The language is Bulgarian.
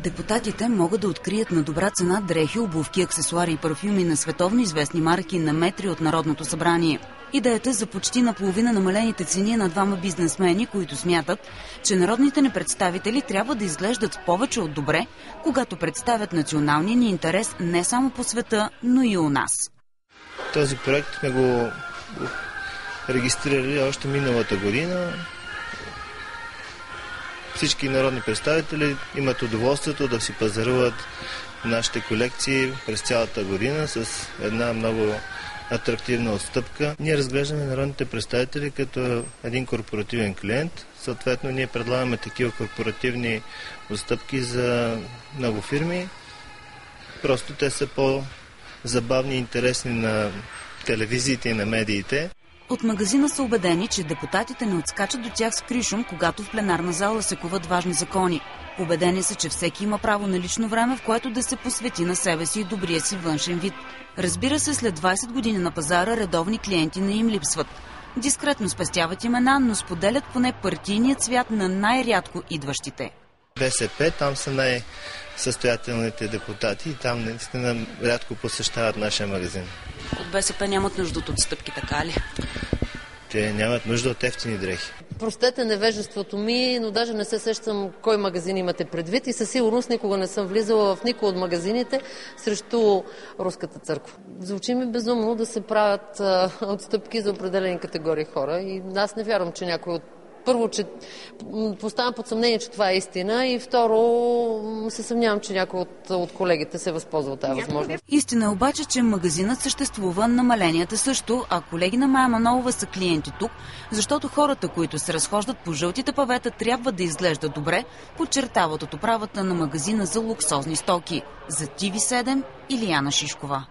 Депутатите могат да открият на добра цена дрехи, обувки, аксесуари и парфюми на световно известни марки на метри от Народното събрание. Идеята за почти наполовина намалените цени на двама бизнесмени, които смятат, че народните ни представители трябва да изглеждат повече от добре, когато представят националния ни интерес не само по света, но и у нас. Този проект сме го регистрирали още миналата година. Всички народни представители имат удоволствието да си пазаруват нашите колекции през цялата година с една много атрактивна отстъпка. Ние разглеждаме народните представители като един корпоративен клиент. Съответно, ние предлагаме такива корпоративни отстъпки за много фирми. Просто те са по-забавни и интересни на телевизиите и на медиите. От магазина са убедени, че депутатите не отскачат до тях с кришум, когато в пленарна зала се куват важни закони. Убедени са, че всеки има право на лично време, в което да се посвети на себе си и добрия си външен вид. Разбира се, след 20 години на пазара редовни клиенти не им липсват. Дискретно спестяват имена, но споделят поне партийния цвят на най-рядко идващите. БСП, там са най-състоятелните депутати и там наистина рядко посещават нашия магазин. От БСП нямат нужда от отстъпки, така ли? Те нямат нужда от ефтини дрехи. Простете невежеството ми, но даже не се сещам кой магазин имате предвид и със сигурност никога не съм влизала в никой от магазините срещу Руската църква. Звучи ми безумно да се правят отстъпки за определени категории хора и аз не вярвам, че някой от първо, че поставям под съмнение, че това е истина и второ, се съмнявам, че някой от колегите се възползва от тази възможност. Истина е обаче, че магазинът съществува, намаленията също, а колеги на Мая Манолова са клиенти тук, защото хората, които се разхождат по жълтите павета, трябва да изглеждат добре, подчертават от управата на магазина за луксозни стоки. За TV7 Илияна Шишкова.